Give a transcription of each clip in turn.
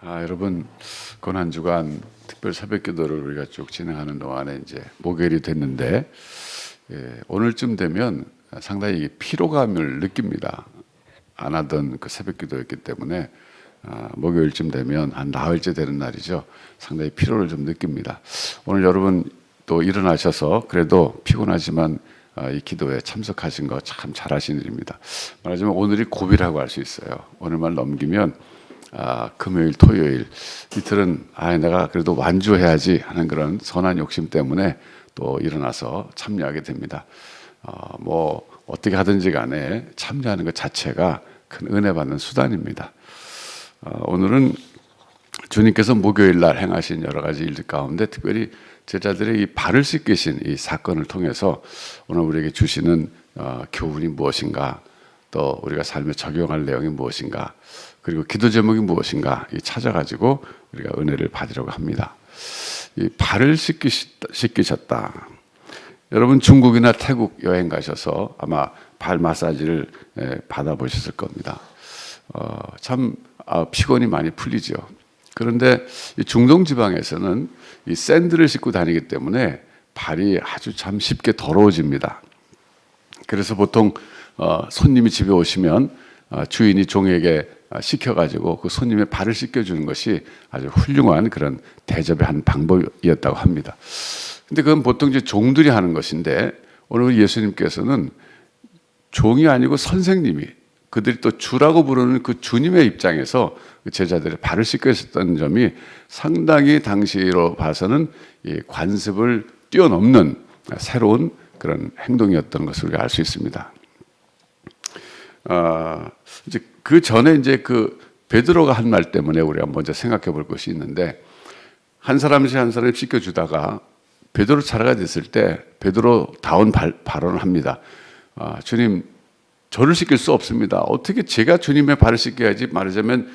여러분, 고난 주간 특별 새벽 기도를 우리가 쭉 진행하는 동안에 이제 목요일이 됐는데, 오늘쯤 되면 상당히 피로감을 느낍니다. 안 하던 그 새벽 기도였기 때문에 목요일쯤 되면 한 나흘째 되는 날이죠. 상당히 피로를 좀 느낍니다. 오늘 여러분 또 일어나셔서 그래도 피곤하지만 이 기도에 참석하신 거 참 잘하신 일입니다. 말하자면 오늘이 고비라고 할 수 있어요. 오늘만 넘기면 금요일, 토요일 이틀은 내가 그래도 완주해야지 하는 그런 선한 욕심 때문에 또 일어나서 참여하게 됩니다. 뭐 어떻게 하든지 간에 참여하는 것 자체가 큰 은혜 받는 수단입니다. 오늘은 주님께서 목요일 날 행하신 여러 가지 일들 가운데 특별히 제자들의 이 발을 씻기신 이 사건을 통해서 오늘 우리에게 주시는 교훈이 무엇인가, 또 우리가 삶에 적용할 내용이 무엇인가, 그리고 기도 제목이 무엇인가 찾아가지고 우리가 은혜를 받으려고 합니다. 이 발을 씻기셨다. 여러분 중국이나 태국 여행 가셔서 아마 발 마사지를 받아보셨을 겁니다. 참 피곤이 많이 풀리죠. 그런데 이 중동 지방에서는 이 샌들을 신고 다니기 때문에 발이 아주 참 쉽게 더러워집니다. 그래서 보통 손님이 집에 오시면 주인이 종에게 시켜가지고 그 손님의 발을 씻겨주는 것이 아주 훌륭한 그런 대접의 한 방법이었다고 합니다. 근데 그건 보통 이제 종들이 하는 것인데 오늘 예수님께서는 종이 아니고 선생님이, 그들이 또 주라고 부르는 그 주님의 입장에서 그 제자들의 발을 씻겼던 점이 상당히 당시로 봐서는 이 관습을 뛰어넘는 새로운 그런 행동이었던 것을 우리가 알 수 있습니다. 이제 그 전에 이제 그 베드로가 한 말 때문에 우리가 먼저 생각해 볼 것이 있는데, 한 사람씩 한 사람씩 씻겨주다가 베드로 차례가 됐을 때 베드로다운 발언을 합니다. 주님, 저를 씻길 수 없습니다. 어떻게 제가 주님의 발을 씻겨야지, 말하자면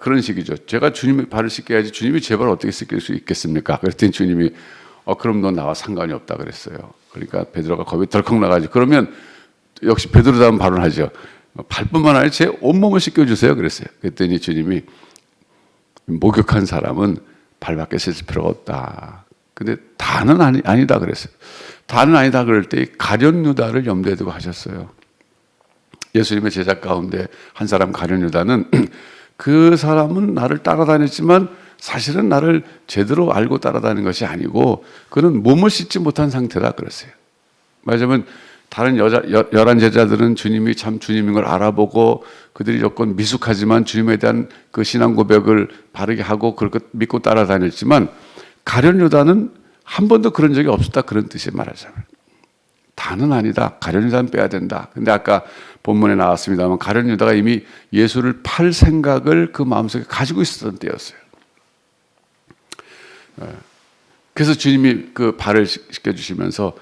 그런 식이죠. 제가 주님의 발을 씻겨야지 주님이 제 발을 어떻게 씻길 수 있겠습니까? 그랬더니 주님이 그럼 너 나와 상관이 없다 그랬어요. 그러니까 베드로가 겁이 덜컥 나가지고, 그러면 역시 베드로다운 발언하죠. 발뿐만 아니라 제 온몸을 씻겨주세요 그랬어요. 그랬더니 주님이 목욕한 사람은 발밖에 씻을 필요가 없다. 근데 다는 아니다 그랬어요. 다는 아니다 그럴 때 가룟 유다를 염두에 두고 하셨어요. 예수님의 제자 가운데 한 사람 가룟 유다는 그 사람은 나를 따라다녔지만 사실은 나를 제대로 알고 따라다니는 것이 아니고 그는 몸을 씻지 못한 상태다 그랬어요. 말하자면 다른 11 제자들은 주님이 참 주님인 걸 알아보고 그들이 조금 미숙하지만 주님에 대한 그 신앙 고백을 바르게 하고 그렇게 믿고 따라다녔지만 가룟 유다는 한 번도 그런 적이 없었다, 그런 뜻이 말하자면. 다는 아니다. 가룟 유다는 빼야 된다. 근데 아까 본문에 나왔습니다만 가룟 유다가 이미 예수를 팔 생각을 그 마음속에 가지고 있었던 때였어요. 그래서 주님이 그 발을 씻겨주시면서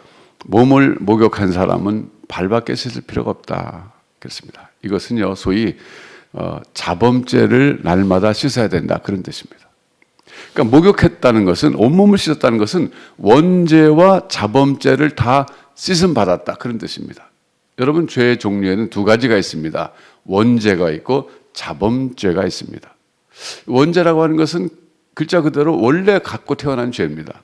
몸을 목욕한 사람은 발밖에 씻을 필요가 없다 그랬습니다. 이것은요 소위 자범죄를 날마다 씻어야 된다, 그런 뜻입니다. 그러니까 목욕했다는 것은, 온몸을 씻었다는 것은 원죄와 자범죄를 다 씻음 받았다, 그런 뜻입니다. 여러분, 죄의 종류에는 두 가지가 있습니다. 원죄가 있고 자범죄가 있습니다. 원죄라고 하는 것은 글자 그대로 원래 갖고 태어난 죄입니다.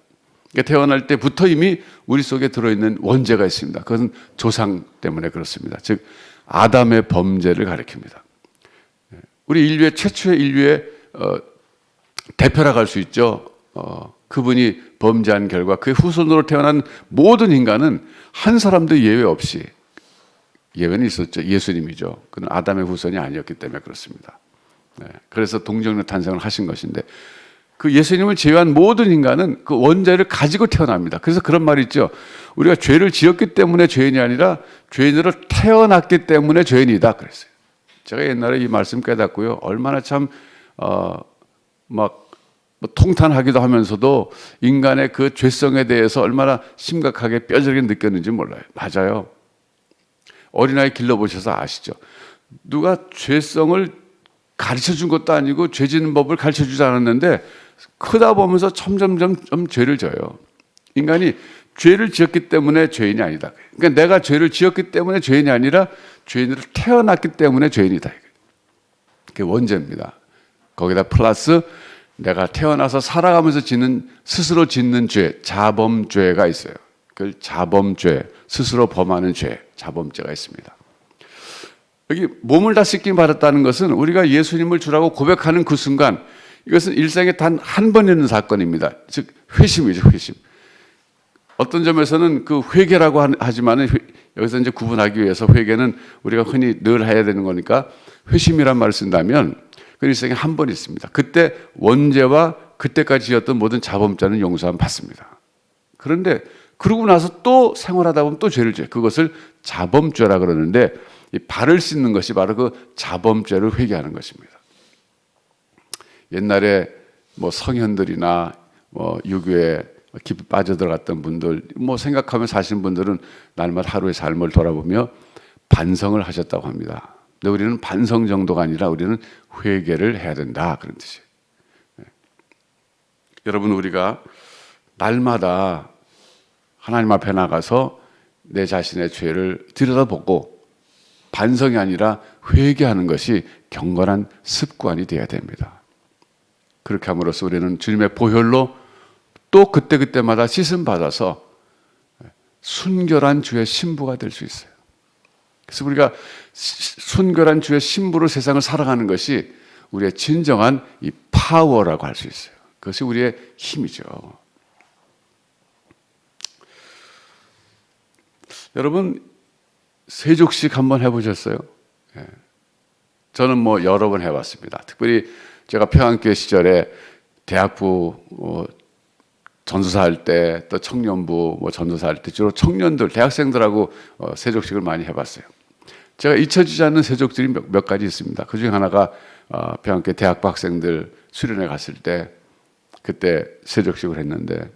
그러니까 태어날 때부터 이미 우리 속에 들어있는 원죄가 있습니다. 그것은 조상 때문에 그렇습니다. 즉 아담의 범죄를 가리킵니다. 우리 인류의 최초의 인류의 대표라고 할 수 있죠. 그분이 범죄한 결과 그의 후손으로 태어난 모든 인간은 한 사람도 예외 없이, 예외는 있었죠. 예수님이죠. 그는 아담의 후손이 아니었기 때문에 그렇습니다. 그래서 동정녀 탄생을 하신 것인데 그 예수님을 제외한 모든 인간은 그 원죄를 가지고 태어납니다. 그래서 그런 말이 있죠. 우리가 죄를 지었기 때문에 죄인이 아니라 죄인으로 태어났기 때문에 죄인이다 그랬어요. 제가 옛날에 이 말씀 깨닫고요, 얼마나 참 통탄하기도 하면서도 인간의 그 죄성에 대해서 얼마나 심각하게 뼈저리게 느꼈는지 몰라요. 맞아요. 어린아이 길러보셔서 아시죠? 누가 죄성을 가르쳐 준 것도 아니고 죄 짓는 법을 가르쳐 주지 않았는데 크다 보면서 점점점 죄를 져요. 인간이 죄를 지었기 때문에 죄인이 아니다. 그러니까 내가 죄를 지었기 때문에 죄인이 아니라 죄인으로 태어났기 때문에 죄인이다. 그게 원죄입니다. 거기다 플러스 내가 태어나서 살아가면서 스스로 짓는 죄, 자범죄가 있어요. 그 자범죄, 스스로 범하는 죄, 자범죄가 있습니다. 여기 몸을 다 씻김 받았다는 것은 우리가 예수님을 주라고 고백하는 그 순간, 이것은 일생에 단 한 번 있는 사건입니다. 즉 회심이죠, 회심. 어떤 점에서는 그 회개라고 하지만은 여기서 이제 구분하기 위해서 회개는 우리가 흔히 늘 해야 되는 거니까 회심이란 말을 쓴다면 그 일생에 한 번 있습니다. 그때 원죄와 그때까지 지었던 모든 자범죄는 용서함 받습니다. 그런데 그러고 나서 또 생활하다 보면 또 죄를 져요. 그것을 자범죄라 그러는데, 이 발을 씻는 것이 바로 그 자범죄를 회개하는 것입니다. 옛날에 뭐 성현들이나 뭐 유교에 깊이 빠져들어갔던 분들, 뭐 생각하면 사신 분들은 날마다 하루의 삶을 돌아보며 반성을 하셨다고 합니다. 근데 우리는 반성 정도가 아니라 우리는 회개를 해야 된다, 그런 뜻이에요. 네. 여러분, 우리가 날마다 하나님 앞에 나가서 내 자신의 죄를 들여다보고 반성이 아니라 회개하는 것이 경건한 습관이 되어야 됩니다. 그렇게 함으로써 우리는 주님의 보혈로 또 그때그때마다 씻음 받아서 순결한 주의 신부가 될 수 있어요. 그래서 우리가 순결한 주의 신부로 세상을 살아가는 것이 우리의 진정한 이 파워라고 할 수 있어요. 그것이 우리의 힘이죠. 여러분, 세족식 한번 해보셨어요? 예. 저는 뭐 여러 번 해봤습니다. 특별히 제가 평안교회 시절에 대학부 전도사 할 때, 또 청년부 전도사 할 때 주로 청년들, 대학생들하고 세족식을 많이 해봤어요. 제가 잊혀지지 않는 세족들이 몇 가지 있습니다. 그 중에 하나가 평안교회 대학부 학생들 수련회 갔을 때 그때 세족식을 했는데,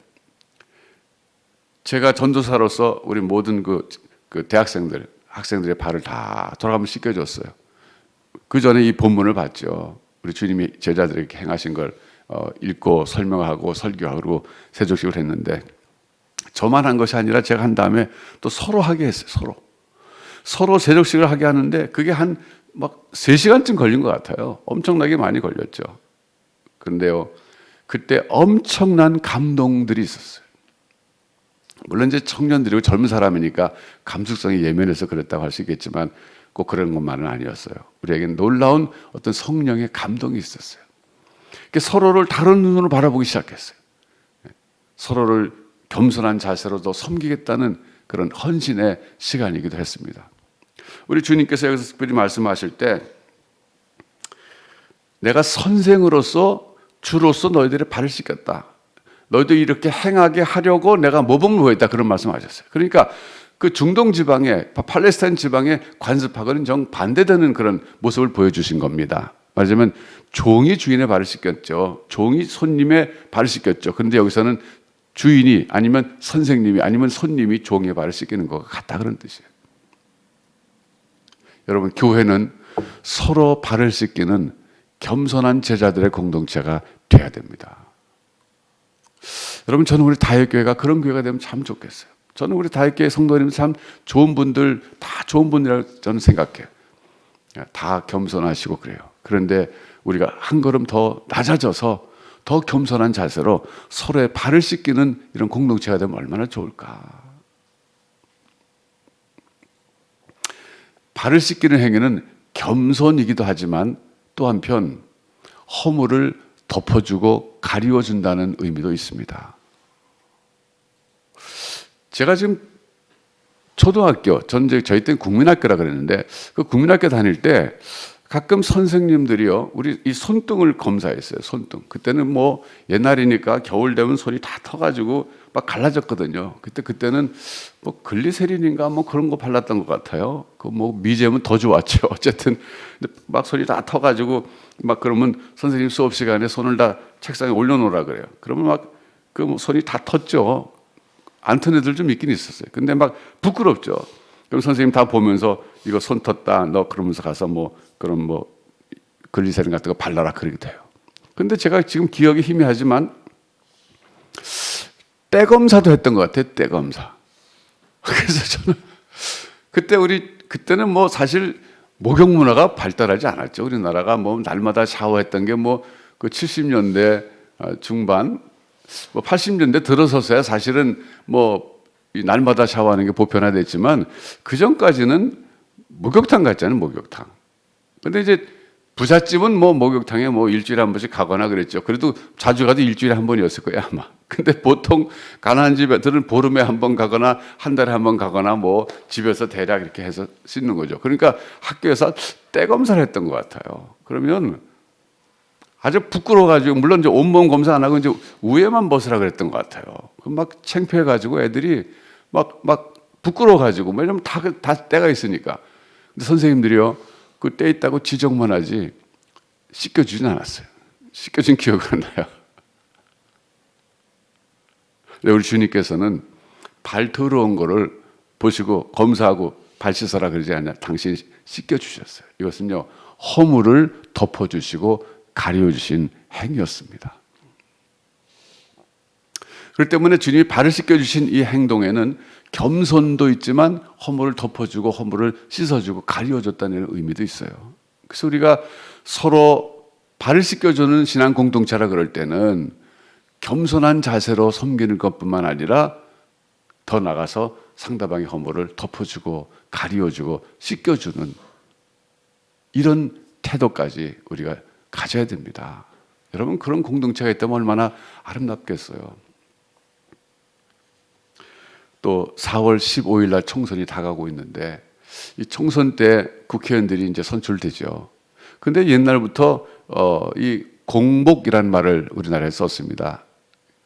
제가 전도사로서 우리 모든 그 대학생들, 학생들의 발을 다 돌아가면 씻겨줬어요. 그 전에 이 본문을 봤죠. 우리 주님이 제자들에게 행하신 걸 읽고 설명하고 설교하고 세족식을 했는데, 저만 한 것이 아니라 제가 한 다음에 또 서로 하게 했어요. 서로 세족식을 하게 하는데 그게 한 막 3시간쯤 걸린 것 같아요. 엄청나게 많이 걸렸죠. 그런데요, 그때 엄청난 감동들이 있었어요. 물론 이제 청년들이고 젊은 사람이니까 감수성이 예민해서 그랬다고 할 수 있겠지만 꼭 그런 것만은 아니었어요. 우리에게는 놀라운 어떤 성령의 감동이 있었어요. 서로를 다른 눈으로 바라보기 시작했어요. 서로를 겸손한 자세로 더 섬기겠다는 그런 헌신의 시간이기도 했습니다. 우리 주님께서 여기서 특별히 말씀하실 때, 내가 선생으로서 주로서 너희들의 발을 씻겼다. 너희도 이렇게 행하게 하려고 내가 모범을 보였다, 그런 말씀하셨어요. 그러니까 그 중동 지방에, 팔레스타인 지방에 관습하고는 정반대되는 그런 모습을 보여주신 겁니다. 말하자면 종이 주인의 발을 씻겼죠. 종이 손님의 발을 씻겼죠. 그런데 여기서는 주인이 아니면 선생님이 아니면 손님이 종의 발을 씻기는 것 같다, 그런 뜻이에요. 여러분, 교회는 서로 발을 씻기는 겸손한 제자들의 공동체가 돼야 됩니다. 여러분, 저는 우리 다윗교회가 그런 교회가 되면 참 좋겠어요. 저는 우리 다윗교회 성도님 참 좋은 분들, 다 좋은 분이라고 저는 생각해요. 다 겸손하시고 그래요. 그런데 우리가 한 걸음 더 낮아져서 더 겸손한 자세로 서로의 발을 씻기는 이런 공동체가 되면 얼마나 좋을까. 발을 씻기는 행위는 겸손이기도 하지만 또 한편 허물을 덮어주고 가리워준다는 의미도 있습니다. 제가 지금 초등학교, 저희 때는 국민학교라 그랬는데, 그 국민학교 다닐 때 가끔 선생님들이요, 우리 이 손등을 검사했어요. 손등. 그때는 뭐 옛날이니까 겨울 되면 손이 다 터가지고 막 갈라졌거든요. 그때는 뭐 글리세린인가 뭐 그런 거 발랐던 것 같아요. 그 뭐 미제면 더 좋았죠. 어쨌든 막 손이 다 터가지고 막 그러면 선생님 수업 시간에 손을 다 책상에 올려놓으라 그래요. 그러면 막 그 손이 다 텄죠. 안 튼 애들 좀 있긴 있었어요. 근데 막 부끄럽죠. 그럼 선생님 다 보면서 이거 손 텄다, 너 그러면서 가서 그럼 글리세린 같은 거 발라라, 그러게 돼요. 근데 제가 지금 기억이 희미하지만 때 검사도 했던 것 같아요. 때 검사. 그래서 저는 그때는 뭐 사실 목욕 문화가 발달하지 않았죠. 우리나라가 뭐 날마다 샤워했던 게 뭐 그 70년대 중반, 뭐 80년대 들어서서야 사실은 뭐 이 날마다 샤워하는 게 보편화됐지만 그 전까지는 목욕탕 같잖아요, 목욕탕. 근데 이제 부잣집은 뭐 목욕탕에 뭐 일주일에 한 번씩 가거나 그랬죠. 그래도 자주 가도 일주일에 한 번이었을 거예요, 아마. 근데 보통 가난한 집애들은 보름에 한 번 가거나 한 달에 한 번 가거나 뭐 집에서 대략 이렇게 해서 씻는 거죠. 그러니까 학교에서 때 검사를 했던 것 같아요. 그러면 아주 부끄러워가지고, 물론 이제 온몸 검사 안 하고 이제 위에만 벗으라 그랬던 것 같아요. 그럼 막 창피해가지고 애들이 막 부끄러워가지고, 왜냐면 다 때가 있으니까. 근데 선생님들이요, 그 때 있다고 지적만 하지 씻겨주진 않았어요. 씻겨준 기억은 안 나요. 우리 주님께서는 발 더러운 거를 보시고 검사하고 발 씻어라 그러지 않냐. 당신이 씻겨주셨어요. 이것은요, 허물을 덮어주시고 가려주신 행위였습니다. 그렇기 때문에 주님이 발을 씻겨주신 이 행동에는 겸손도 있지만 허물을 덮어주고 허물을 씻어주고 가려줬다는 의미도 있어요. 그래서 우리가 서로 발을 씻겨주는 신앙 공동체라 그럴 때는 겸손한 자세로 섬기는 것뿐만 아니라 더 나가서 상대방의 허물을 덮어주고 가려주고 씻겨주는 이런 태도까지 우리가 가져야 됩니다. 여러분, 그런 공동체가 있다면 얼마나 아름답겠어요. 또 4월 15일 날 총선이 다가오고 있는데 이 총선 때 국회의원들이 이제 선출되죠. 근데 옛날부터 이 공복이라는 말을 우리나라에 썼습니다.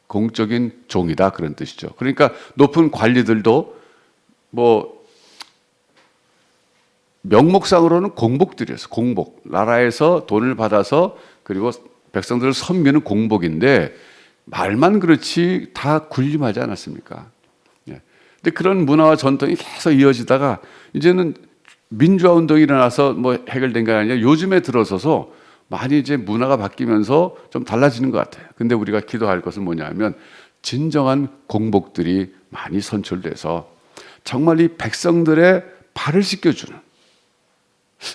공적인 종이다, 그런 뜻이죠. 그러니까 높은 관리들도 뭐 명목상으로는 공복들이었어요. 공복. 나라에서 돈을 받아서 그리고 백성들을 섬기는 공복인데 말만 그렇지 다 군림하지 않았습니까? 근데 그런 문화와 전통이 계속 이어지다가 이제는 민주화 운동이 일어나서 뭐 해결된 게 아니라 요즘에 들어서서 많이 이제 문화가 바뀌면서 좀 달라지는 것 같아요. 근데 우리가 기도할 것은 뭐냐면 진정한 공복들이 많이 선출돼서 정말 이 백성들의 발을 씻겨주는,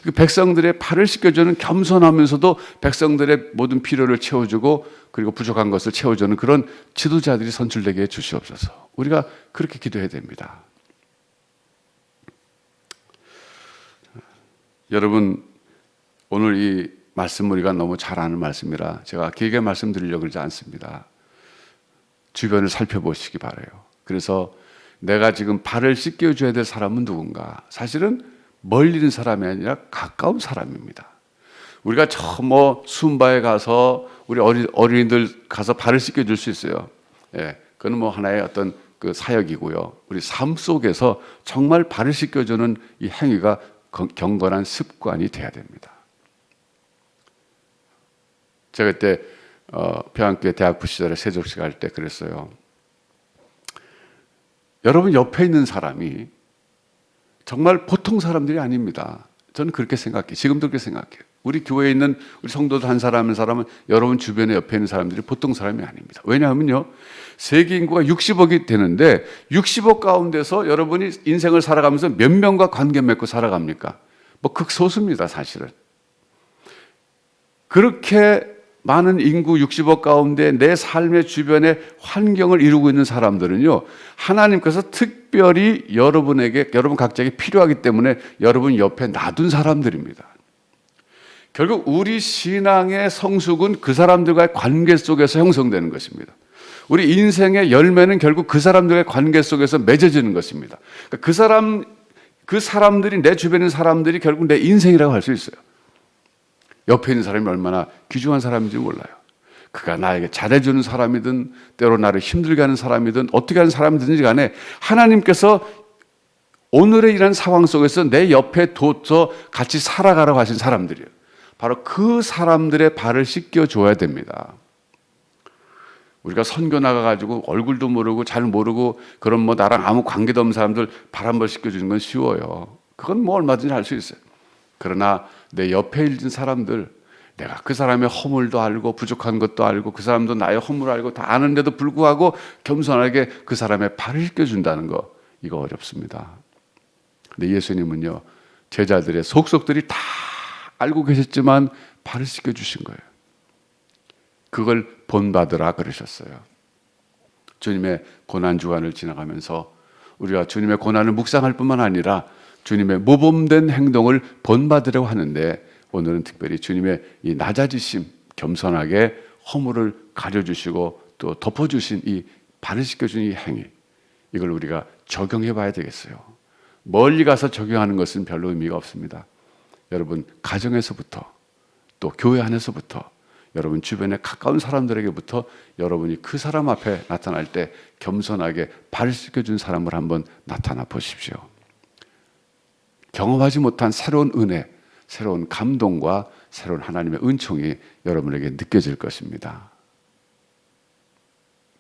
그 백성들의 발을 씻겨주는, 겸손하면서도 백성들의 모든 필요를 채워주고 그리고 부족한 것을 채워주는 그런 지도자들이 선출되게 해주시옵소서. 우리가 그렇게 기도해야 됩니다. 여러분, 오늘 이 말씀 우리가 너무 잘 아는 말씀이라 제가 길게 말씀드리려고 그러지 않습니다. 주변을 살펴보시기 바라요. 그래서 내가 지금 발을 씻겨줘야 될 사람은 누군가? 사실은 멀리 있는 사람이 아니라 가까운 사람입니다. 우리가 저 뭐 순바에 가서 우리 어린이들 가서 발을 씻겨줄 수 있어요. 예, 그건 뭐 하나의 어떤 그 사역이고요. 우리 삶 속에서 정말 발을 씻겨주는 이 행위가 경건한 습관이 돼야 됩니다. 제가 그때 평안교회 대학부 시절에 세족식 할 때 그랬어요. 여러분 옆에 있는 사람이 정말 보통 사람들이 아닙니다. 저는 그렇게 생각해요. 지금도 그렇게 생각해요. 우리 교회에 있는 우리 성도들 한 사람 한 사람은 여러분 주변에 옆에 있는 사람들이 보통 사람이 아닙니다. 왜냐하면요, 세계 인구가 60억이 되는데 60억 가운데서 여러분이 인생을 살아가면서 몇 명과 관계 맺고 살아갑니까? 뭐 극소수입니다, 사실은. 그렇게 많은 인구 60억 가운데 내 삶의 주변에 환경을 이루고 있는 사람들은요, 하나님께서 특별히 여러분 각자에게 필요하기 때문에 여러분 옆에 놔둔 사람들입니다. 결국 우리 신앙의 성숙은 그 사람들과의 관계 속에서 형성되는 것입니다. 우리 인생의 열매는 결국 그 사람들의 관계 속에서 맺어지는 것입니다. 그러니까 그 사람들이, 내 주변에 있는 사람들이 결국 내 인생이라고 할 수 있어요. 옆에 있는 사람이 얼마나 귀중한 사람인지 몰라요. 그가 나에게 잘해주는 사람이든 때로 나를 힘들게 하는 사람이든 어떻게 하는 사람이든지 간에 하나님께서 오늘의 이런 상황 속에서 내 옆에 둬서 같이 살아가라고 하신 사람들이에요. 바로 그 사람들의 발을 씻겨줘야 됩니다. 우리가 선교 나가가지고 얼굴도 모르고 잘 모르고 그런 뭐 나랑 아무 관계도 없는 사람들 발 한 번 씻겨주는 건 쉬워요. 그건 뭐 얼마든지 할 수 있어요. 그러나 내 옆에 있는 사람들, 내가 그 사람의 허물도 알고 부족한 것도 알고 그 사람도 나의 허물을 알고 다 아는데도 불구하고 겸손하게 그 사람의 발을 씻겨준다는 거, 이거 어렵습니다. 근데 예수님은요, 제자들의 속속들이 다 알고 계셨지만 발을 씻겨 주신 거예요. 그걸 본받으라 그러셨어요. 주님의 고난주간을 지나가면서 우리가 주님의 고난을 묵상할 뿐만 아니라 주님의 모범된 행동을 본받으려고 하는데, 오늘은 특별히 주님의 이 낮아지심, 겸손하게 허물을 가려주시고 또 덮어주신 이 발을 씻겨준 이 행위, 이걸 우리가 적용해 봐야 되겠어요. 멀리 가서 적용하는 것은 별로 의미가 없습니다. 여러분 가정에서부터, 또 교회 안에서부터, 여러분 주변에 가까운 사람들에게부터 여러분이 그 사람 앞에 나타날 때 겸손하게 발을 씻겨준 사람을 한번 나타나 보십시오. 경험하지 못한 새로운 은혜, 새로운 감동과 새로운 하나님의 은총이 여러분에게 느껴질 것입니다.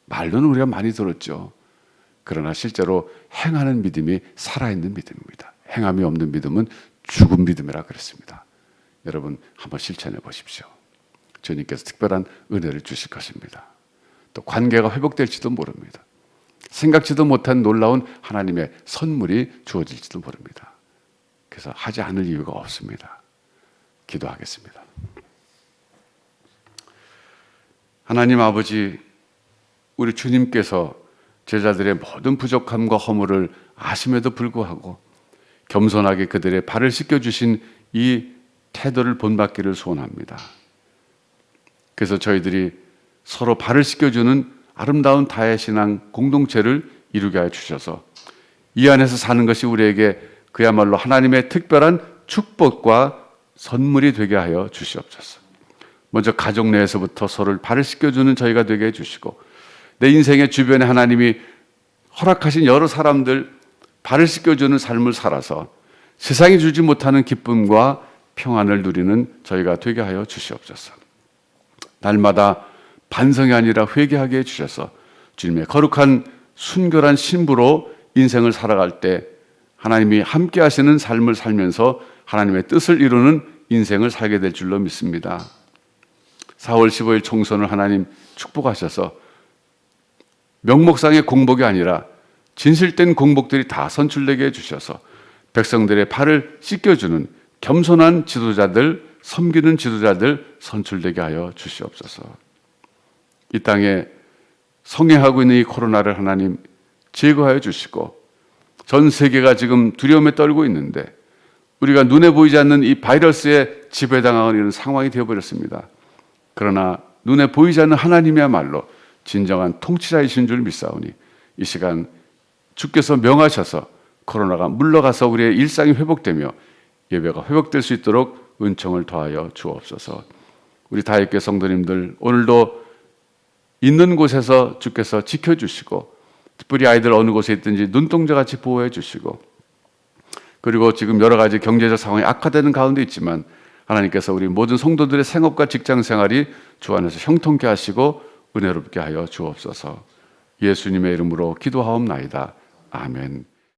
말로는 우리가 많이 들었죠. 그러나 실제로 행하는 믿음이 살아있는 믿음입니다. 행함이 없는 믿음은 죽은 믿음이라 그랬습니다. 여러분 한번 실천해 보십시오. 주님께서 특별한 은혜를 주실 것입니다. 또 관계가 회복될지도 모릅니다. 생각지도 못한 놀라운 하나님의 선물이 주어질지도 모릅니다. 그래서 하지 않을 이유가 없습니다. 기도하겠습니다. 하나님 아버지, 우리 주님께서 제자들의 모든 부족함과 허물을 아심에도 불구하고 겸손하게 그들의 발을 씻겨주신 이 태도를 본받기를 소원합니다. 그래서 저희들이 서로 발을 씻겨주는 아름다운 다해신앙 공동체를 이루게 하여 주셔서 이 안에서 사는 것이 우리에게 그야말로 하나님의 특별한 축복과 선물이 되게 하여 주시옵소서. 먼저 가족 내에서부터 서로를 발을 씻겨주는 저희가 되게 해주시고, 내 인생의 주변에 하나님이 허락하신 여러 사람들 발을 씻겨주는 삶을 살아서 세상이 주지 못하는 기쁨과 평안을 누리는 저희가 되게 하여 주시옵소서. 날마다 반성이 아니라 회개하게 해주셔서 주님의 거룩한 순결한 신부로 인생을 살아갈 때 하나님이 함께 하시는 삶을 살면서 하나님의 뜻을 이루는 인생을 살게 될 줄로 믿습니다. 4월 15일 총선을 하나님 축복하셔서 명목상의 공복이 아니라 진실된 공복들이 다 선출되게 해주셔서 백성들의 발을 씻겨주는 겸손한 지도자들, 섬기는 지도자들 선출되게 하여 주시옵소서. 이 땅에 성행하고 있는 이 코로나를 하나님 제거하여 주시고, 전 세계가 지금 두려움에 떨고 있는데 우리가 눈에 보이지 않는 이 바이러스에 지배당하는 이런 상황이 되어버렸습니다. 그러나 눈에 보이지 않는 하나님이야말로 진정한 통치자이신 줄 믿사오니 이 시간 주께서 명하셔서 코로나가 물러가서 우리의 일상이 회복되며 예배가 회복될 수 있도록 은총을 더하여 주옵소서. 우리 다윗교회 성도님들 오늘도 있는 곳에서 주께서 지켜주시고, 특별히 아이들 어느 곳에 있든지 눈동자같이 보호해 주시고, 그리고 지금 여러 가지 경제적 상황이 악화되는 가운데 있지만 하나님께서 우리 모든 성도들의 생업과 직장 생활이 주 안에서 형통케 하시고 은혜롭게 하여 주옵소서. 예수님의 이름으로 기도하옵나이다. 아멘.